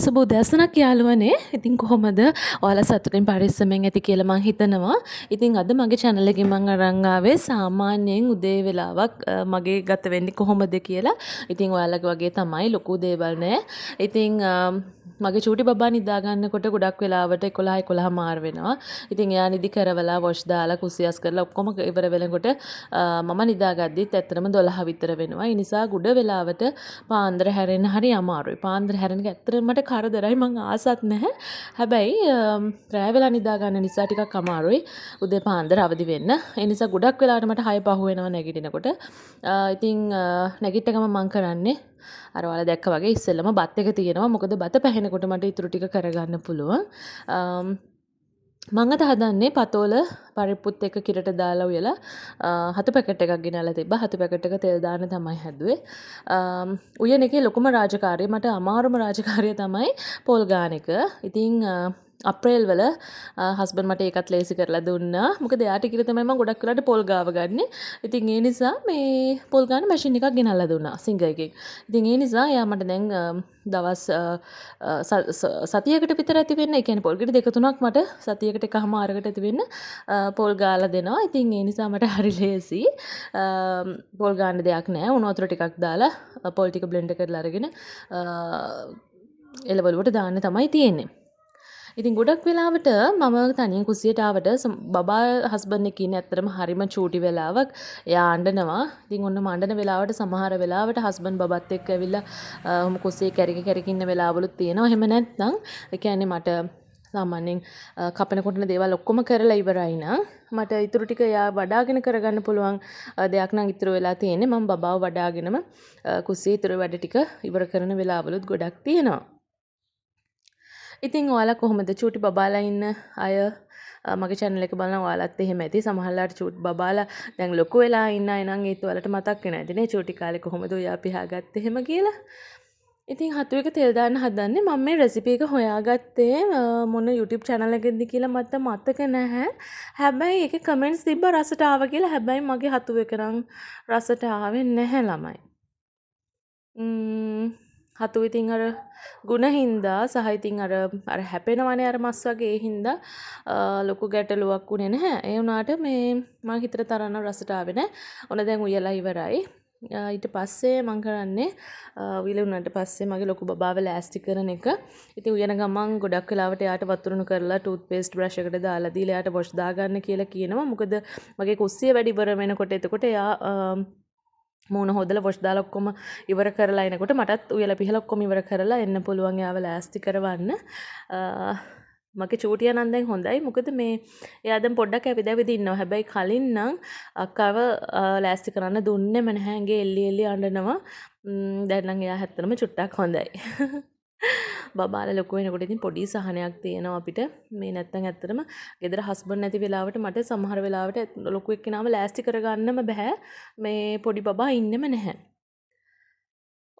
සුබ උදෑසනක් යාළුවනේ. ඉතින් කොහොමද? ඔයාලා සතුටින් පරිස්සමෙන් ඇති කියලා මං හිතනවා. ඉතින් අද මගේ channel එකේ මං අරන් ආවේ සාමාන්‍යයෙන් උදේ වෙලාවක් මගේ ගත වෙන්නේ කොහොමද කියලා. ඉතින් ඔයාලගේ වගේ තමයි ලොකු දේවල් නෑ. ඉතින් මගේ චූටි බබා නිදා ගන්නකොට ගොඩක් වෙලාවට 11 මාර වෙනවා. ඉතින් එයා නිදි කරවලා වොෂ් දාලා කුසියස් කරලා ඔක්කොම ඉවර වෙනකොට මම නිදාගද්දිත් ඇත්තටම 12 විතර වෙනවා. ඒ නිසා ගොඩ වෙලාවට පාන්දර හැරෙන්න හරි අමාරුයි. පාන්දර හැරෙන එක ඇත්තටම මට කරදරයි. මං ආසත් නැහැ. හැබැයි රෑ වෙලා නිදා ගන්න නිසා ටිකක් අමාරුයි. උදේ පාන්දර අවදි වෙන්න. ඒ නිසා ගොඩක් වෙලාවට මට 6 පහ වෙනවා නැගිටිනකොට. ඉතින් නැගිට ගමන් මං කරන්නේ අර ඔයාලා දැක්ක වගේ ඉස්සෙල්ලම බත් එක තියෙනවා. මොකද බත පැහෙනකොට මට ඊටු ටික කරගන්න පුළුවන්. මං අද හදන්නේ පතෝල පරිප්පුත් එක්ක කිරට දාලා උයලා හතු පැකට් එකක් ගෙනල්ලා තිබ්බා. හතු පැකට් එක තෙල් දාන්න තමයි හැදුවේ. උයන එකේ ලොකුම රාජකාරිය මට අමාරුම රාජකාරිය තමයි පොල් ගාන එක. ඉතින් අප්‍රේල් වල හස්බන්ඩ් මට ඒකත් ලේසි කරලා දුන්නා. මොකද එයාට කිර තමයි මම ගොඩක් වෙලාට පොල් ගාව ගන්නෙ. ඉතින් ඒ නිසා මේ පොල් ගාන මැෂින් එකක් ගෙනල්ලා දුන්නා සිංගර් එකෙන්. ඉතින් ඒ නිසා එයා මට දැන් දවස් සතියකට විතර ඇති වෙන්න. ඒ කියන්නේ පොල් ගෙඩි දෙක තුනක් මට සතියකට එකමාරකට ඇති වෙන්න පොල් ගාලා දෙනවා. ඉතින් ඒ නිසා මට හරි ලේසි. පොල් ගාන්න දෙයක් නැහැ. උණු වතුර ටිකක් දාලා පොල් ටික බ්ලෙන්ඩ් කරලා අරගෙන එළවලුවට දාන්න තමයි තියෙන්නේ. ඉතින් ගොඩක් වෙලාවට මම තනියෙන් කුසියට ආවට බබා හස්බන්ඩ් එක්ක ඉන්නේ ඇත්තටම හරිම චූටි වෙලාවක්. එයා අඬනවා. ඉතින් ඔන්න මඬන වෙලාවට සමහර වෙලාවට හස්බන්ඩ් බබත් එක්ක ඇවිල්ලා කුසියේ කැරකි ඉන්න වෙලාවලුත් තියෙනවා. එහෙම නැත්නම් ඒ කියන්නේ මට සාමාන්‍යයෙන් කපන කොටන දේවල් ඔක්කොම කරලා ඉවරයි නම් මට ඊටු ටික එයා වඩාගෙන කරගන්න පුළුවන් දෙයක් නම් ඉතුරු වෙලා තියෙන්නේ. මම බබාව වඩාගෙනම කුසියේ ඊටු වැඩ ටික ඉවර කරන වෙලාවලුත් ගොඩක් තියෙනවා. ඉතින් ඔයාලා කොහොමද චූටි බබාලා ඉන්න අය මගේ channel එක බලන ඔයාලත් එහෙම ඇති. සමහරලාට චූටි බබාලා දැන් ලොකු වෙලා ඉන්න අය නම් ඒත් ඔයාලට මතක් වෙන්නේ නැතිනේ චූටි කාලේ කොහොමද ඔයා පිහාගත්තේ එහෙම කියලා. ඉතින් හතු එක තෙල් දාන්න හදන්නේ. මම මේ රෙසිපි එක හොයාගත්තේ මොන YouTube channel එකෙන්ද කියලා මට මතක නැහැ. හැබැයි ඒකේ කමෙන්ට්ස් තිබ්බ රසට ආවා කියලා. හැබැයි මගේ හතු එක නම් රසට ආවේ නැහැ ළමයි. හතු ඉතින් අර ගුණ හින්දා සහ ඉතින් අර හැපෙනවනේ අර මස් වගේ ඒ හින්දා ලොකු ගැටලුවක් උනේ නැහැ. ඒ වුණාට මේ මම හිතට තරන්න රසට ආවේ නැහැ. ඔන්න දැන් උයලා ඉවරයි. ඊට පස්සේ මම කරන්නේ විලුණාට පස්සේ මගේ ලොකු බබාව ලෑස්ති කරන එක. ඉතින් උයන ගමන් ගොඩක් වෙලාවට එයාට වතුරුණු කරලා ටූත් පේස්ට් බ්‍රෂ් එකට දාලා දීලා එයාට වොෂ් දාගන්න කියලා කියනවා. මොකද මගේ කුස්සිය වැඩි ඉවර වෙනකොට එතකොට එයා මූණ හොදලා වොෂ් දාලා ඔක්කොම ඉවර කරලා එනකොට මටත් උයලා පිහලා ඔක්කොම ඉවර කරලා එන්න පුළුවන් එයාව ලෑස්ති කරවන්න. මගේ චූටියා නම් දැන් හොඳයි. මොකද මේ එයා දැන් පොඩ්ඩක් ඇවිද ඉන්නවා. හැබැයි කලින් නම් අක්කව ලෑස්ති කරන්න දුන්නෙම නැහැ. ඇඟේ එල්ලි අඬනවා. දැන් නම් එයා හැත්තනම චුට්ටක් හොඳයි. බබාලා ලොකු වෙනකොට ඉතින් පොඩි සහනයක් තියෙනවා අපිට. මේ නැත්තම් ඇත්තටම ගෙදර හස්බන්ඩ් නැති වෙලාවට මට සමහර වෙලාවට ලොකු එක්කෙනාව ලෑස්ති කරගන්නම බෑ. මේ පොඩි බබා ඉන්නෙම නැහැ.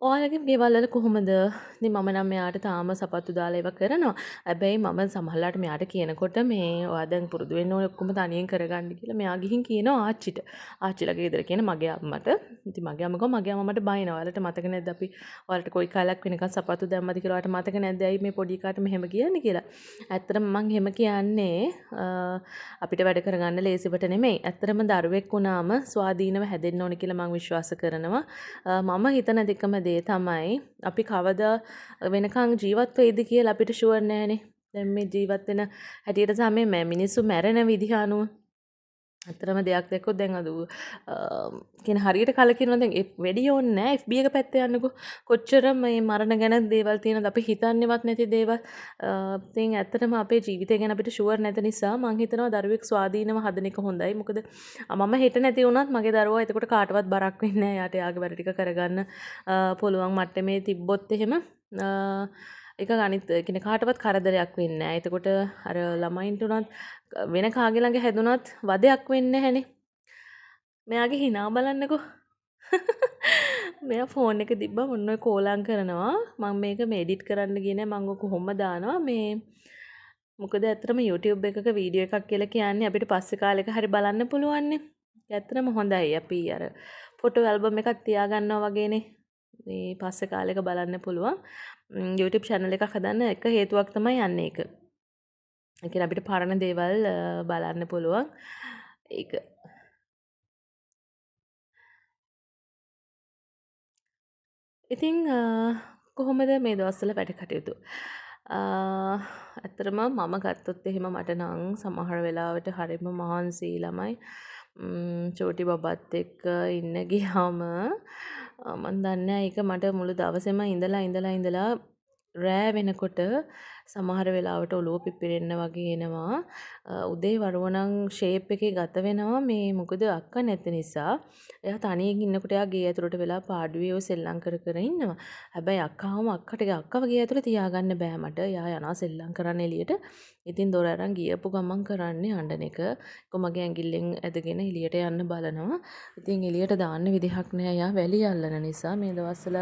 ඔයාලගේ ගෙවල් වල කොහොමද? ඉතින් මම නම් මෙයාට තාම සපත්තු දාලා ඒවා කරනවා. හැබැයි මම සමහරලාට මෙයාට කියනකොට මේ ඔයා දැන් පුරුදු වෙන්න ඕනේ ඔක්කොම තනියෙන් කරගන්න කියලා. මෙයා ගිහින් කියනවා ආච්චිට. ආච්චිලගේ ගෙදර කියන මගේ අම්මට. ඉතින් මගේ අම්මා මගේ අම්මා මට බයිනවා. ඔයාලට මතක නැද්ද අපි ඔයාලට කොයි කාලයක් වෙනකන් සපත්තු දැම්මද කියලා ඔයාලට මතක නැද්ද? ඇයි මේ පොඩි කාට මෙහෙම කියන්නේ කියලා. ඇත්තටම මං එහෙම කියන්නේ අපිට වැඩ කරගන්න ලේසිවට නෙමෙයි. ඇත්තටම දරුවෙක් වුණාම ස්වාධීනව හැදෙන්න ඕනේ කියලා මං විශ්වාස කරනවා. මම හිතන දෙකම දේ තමයි අපි කවදා වෙනකන් ජීවත් වෙයිද කියලා අපිට ෂුවර් නැහැනේ. දැන් මේ ජීවත් වෙන හැටියට තමයි මේ මිනිස්සු මැරෙන විදිහ අනුව අතරම දෙයක් දැක්කොත් දැන් අද කියන හරියට කලකිරෙනවා. දැන් වෙඩි ඕනේ නැහැ FB එක පැත්තේ යන්නකෝ. කොච්චර මේ මරණ ගැන දේවල් තියෙනවද අපි හිතන්නේවත් නැති දේවල්. ඉතින් ඇත්තටම අපේ ජීවිතය ගැන අපිට ෂුවර් නැති නිසා මම හිතනවා දරුවෙක් ස්වාධීනව හදන එක හොඳයි. මොකද මම හිත නැති වුණත් මගේ දරුවා එතකොට කාටවත් බරක් වෙන්නේ නැහැ. යාට යාගේ වැඩ ටික කරගන්න පුළුවන් මට්ටමේ තිබ්බොත් එහෙම ඒක අනිත් කියන කාටවත් කරදරයක් වෙන්නේ නැහැ. එතකොට අර ළමයින්ට උනත් වෙන කාගේ ළඟ හැදුනත් වදයක් වෙන්නේ නැහනේ. මෙයාගේ hina බලන්නකෝ. මෙයා ෆෝන් එක තිබ්බා මොන ඔය කෝලම් කරනවා. මම මේක එඩිට් කරන්න ගියේ නෑ. මම ඔක කොහොම දානවා මේ මොකද ඇත්තටම YouTube එකක වීඩියෝ එකක් කියලා කියන්නේ අපිට පස්සේ කාලෙක හරි බලන්න පුළුවන්නේ. ඇත්තටම හොඳයි. අපි අර ෆොටෝ ඇල්බම් එකක් තියාගන්නවා වගේනේ. මේ පස්සේ කාලෙක බලන්න පුළුවන්. YouTube channel එකක් හදන්න එක හේතුවක් තමයි යන්නේ ඒක. ඒ කියන්නේ අපිට පරණ දේවල් බලන්න පුළුවන්. ඒක ඉතින් කොහොමද මේ දවස්වල වැඩ කටයුතු? ඇත්තටම මම ගත්තොත් එහෙම මට නම් සමහර වෙලාවට හරිම මහන්සි ළමයි චෝටි බබත් එක්ක ඉන්න ගියාම මන් දන්නේ නැහැ ඒක මට මුළු දවසේම ඉඳලා රෑ වෙනකොට සමහර වෙලාවට ඔලුව පිපිරෙන්න වගේ එනවා. උදේ වරුවනම් ෂේප් එකේ ගත වෙනවා මේ මොකද අක්කා නැති නිසා. එයා තනියෙන් ඉන්නකොට එයා ගේ ඇතුළට වෙලා පාඩුවේ ඔය සෙල්ලම් කර කර ඉන්නවා. හැබැයි අක්කාවම අක්කව ගේ ඇතුළේ තියාගන්න බෑ මට. එයා යනවා සෙල්ලම් කරන්න එළියට. ඉතින් දොර අරන් ගියපු ගමන් කරන්නේ අඬන එක. මගේ ඇඟිල්ලෙන් ඇදගෙන එළියට යන්න බලනවා. ඉතින් එළියට දාන්න විදිහක් නෑ. එයා වැලි අල්ලන නිසා මේ දවස්වල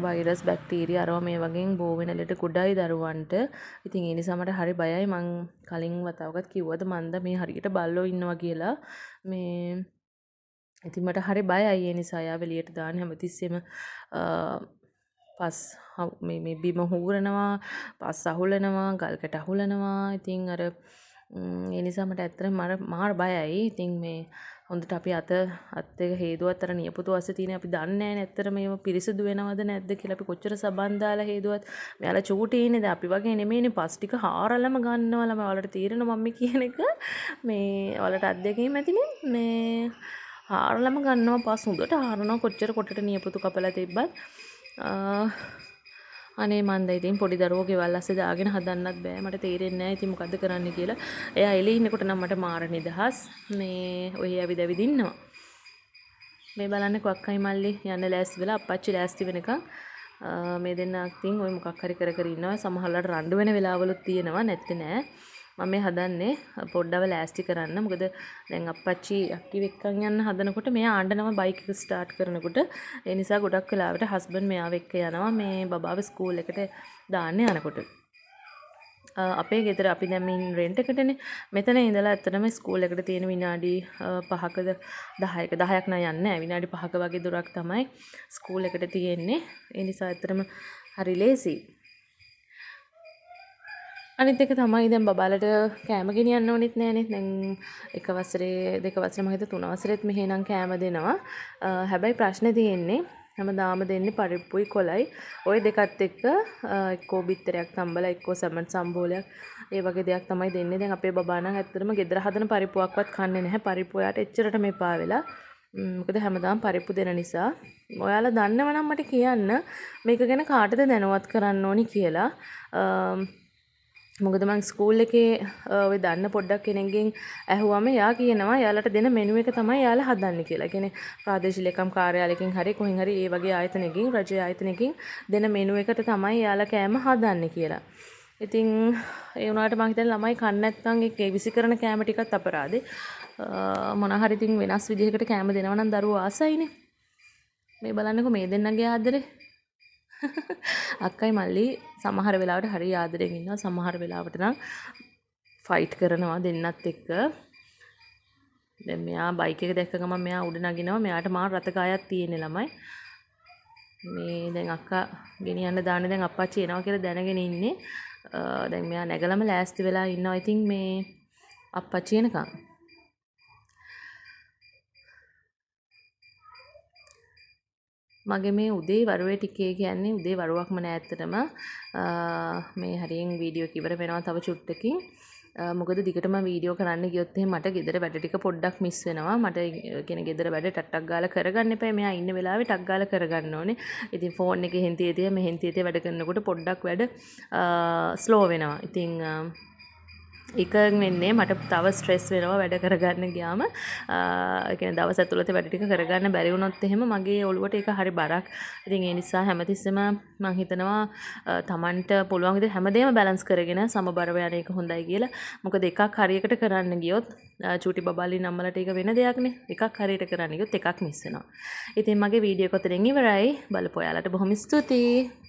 වෛරස් බැක්ටීරියා අරවා මේ වගේන් බෝ වෙන ලෙඩ කුඩායි දරුවන්ට. ඉතින් ඒ නිසා මට හරි බයයි. මං කලින් වතාවකත් කිව්වද මන්ද මේ හරියට බල්ලෝ ඉන්නවා කියලා. මේ ඉතින් මට හරි බයයි ඒ නිසා යාව එළියට දාන්න හැමතිස්සෙම පස් මේ බිම හූරනවා, පස් අහුලනවා, ගල් කැට අහුලනවා. ඉතින් අර ඒ නිසා මට ඇත්තටම මාර බයයි. ඉතින් මේ හොඳට අපි අත් එක හේදුවත් අර නියපොතු අස්සේ තියෙන අපි දන්නේ නැහැ ඇත්තට මේව පිරිසිදු වෙනවද නැද්ද කියලා අපි කොච්චර සබන් දාලා හේදුවත් මෙයාලා චූටිනේ දැන් අපි වගේ නෙමෙයිනේ පස් ටික හාරලම ගන්නවා ළමයි වලට තීරණ මම්මි කියන එක මේ වලට අත්දැකීම් ඇතිනේ මේ හාරලම ගන්නවා පස් හොඳට හාරනවා කොච්චර කොටට නියපොතු කපලා තිබ්බත් අනේ මන්ද ඉතින් පොඩි දරුවෝ ගෙවල් අස්සේ දාගෙන හදන්නත් බෑ මට තේරෙන්නේ නැහැ ඉතින් මොකද්ද කරන්න කියලා. එයා එළේ ඉන්නකොට නම් මට මාර නිදහස්. මේ ඔය ඇවිද ඉන්නවා. මේ බලන්නකෝ අක්කයි මල්ලි යන්න ලෑස්ති වෙලා අප්පච්චි ලෑස්ති වෙනකන් මේ දෙන්න අක්තින් ඔය මොකක් හරි කර කර ඉන්නවා. සමහරවල්ලාට රණ්ඩු වෙන වෙලාවලුත් තියෙනවා නැත්තේ නෑ. මම මේ හදන්නේ පොඩ්ඩව ලෑස්ති කරන්න. මොකද දැන් අප්පච්චි අක්කි වෙක්කන් යන්න හදනකොට මෙයා ආණ්ඩනම බයික් එක ස්ටාර්ට් කරනකොට ඒ නිසා ගොඩක් වෙලාවට හස්බන්ඩ් මෙයාව එක්ක යනවා මේ බබාව ස්කූල් එකට දාන්න යනකොට. අපේ ගෙදර අපි දැන් මේ රෙන්ට් එකටනේ. මෙතන ඉඳලා ඇත්තටම ස්කූල් එකට තියෙන විනාඩි 5කද 10ක 10ක් නෑ යන්නේ නෑ. විනාඩි 5ක වගේ දුරක් තමයි ස්කූල් එකට තියෙන්නේ. ඒ නිසා ඇත්තටම හරි ලේසි. අනිත් එක තමයි දැන් බබාලට කෑම ගෙනියන්න ඕනෙත් නෑනේ. දැන් එක වසරේ දෙක වසරේ මම හිතුවා තුන වසරේත් මෙහෙ නම් කෑම දෙනවා. හැබැයි ප්‍රශ්නේ තියෙන්නේ හැමදාම දෙන්නේ පරිප්පුයි කොලයි. ওই දෙකත් එක්ක එක්කෝ බිත්තරයක් තම්බලා එක්කෝ සමන් සම්බෝලයක් ඒ වගේ දෙයක් තමයි දෙන්නේ. දැන් අපේ බබා නම් ඇත්තටම ගෙදර හදන පරිප්පුවක්වත් කන්නේ නැහැ. පරිප්පුව යාට එච්චරටම එපා වෙලා. මොකද හැමදාම පරිප්පු දෙන නිසා. ඔයාලා දන්නව නම් මට කියන්න මේක ගැන කාටද දැනුවත් කරන්න ඕනි කියලා. මොකද මං ස්කූල් එකේ ඔය දන්න පොඩ්ඩක් කෙනෙක්ගෙන් ඇහුවම එයා කියනවා එයාලට දෙන මෙනු එක තමයි එයාලා හදන්නේ කියලා. ඒ කියන්නේ ප්‍රාදේශීය ලේකම් කාර්යාලයකින් හරි කොහෙන් හරි ඒ වගේ ආයතනකින් රජයේ ආයතනකින් දෙන මෙනු එකට තමයි එයාලා කෑම හදන්නේ කියලා. ඉතින් ඒ වුණාට මං හිතන්නේ ළමයි කන්නේ නැත්නම් ඒ විසි කරන කෑම ටිකත් අපරාධේ. මොන හරි ඉතින් වෙනස් විදිහකට කෑම දෙනවා නම් දරුවෝ ආසයිනේ. මේ බලන්නකෝ මේ දෙන්නගේ ආදරේ. අක්කයි මල්ලි සමහර වෙලාවට හරි ආදරෙන් ඉන්නවා සමහර වෙලාවට නම් ෆයිට් කරනවා දෙන්නත් එක්ක. දැන් මෙයා බයික් එක දැක්ක ගමන් මෙයා උඩ නගිනවා. මෙයාට මාර රත ගායක් තියෙන ළමයි. මේ දැන් අක්කා ගෙනියන්න දාන්නේ දැන් අප්පච්චි එනවා කියලා දැනගෙන ඉන්නේ. දැන් මෙයා නැගලම ලෑස්ති වෙලා ඉන්නවා. ඉතින් මේ අප්පච්චි එනකන් මගේ මේ උදේ වරුවේ ටිකේ කියන්නේ උදේ වරුවක්ම නෑ ඇත්තටම. මේ හරියෙන් වීඩියෝ එක ඉවර වෙනවා තව චුට්ටකින්. මොකද දිගටම වීඩියෝ කරන්න ගියොත් එහෙනම් මට ගෙදර වැඩ ටික පොඩ්ඩක් මිස් වෙනවා. මට කියන්නේ ගෙදර වැඩ ටක් ගාලා කරගන්න එපා. මෙයා ඉන්න වෙලාවේ ටක් ගාලා කරගන්න ඕනේ. ඉතින් ෆෝන් එකේ හෙන් තියදී මෙහෙන් තියදී වැඩ කරනකොට පොඩ්ඩක් වැඩ ස්ලෝ වෙනවා. ඉතින් එකෙන් වෙන්නේ මට තව ස්ට්‍රෙස් වෙනවා වැඩ කරගන්න ගියාම. ඒ කියන්නේ දවස් ඇතුළත වැඩ ටික කරගන්න බැරි වුණොත් එහෙම මගේ ඔළුවට ඒක හරි බරක්. ඉතින් ඒ නිසා හැමතිස්සෙම මම හිතනවා Tamanට පුළුවන් විදිහට හැමදේම බැලන්ස් කරගෙන සමබරව යන එක හොඳයි කියලා. මොකද එකක් හරියකට කරන්න ගියොත් චූටි බබාලි නම්මලට ඒක වෙන දෙයක්නේ. එකක් හරියට කරන්න ගියොත් එකක් මිස් වෙනවා. ඉතින් මගේ වීඩියෝ එක ඔතනින් ඉවරයි. බලපු ඔයාලට බොහොම ස්තුතියි.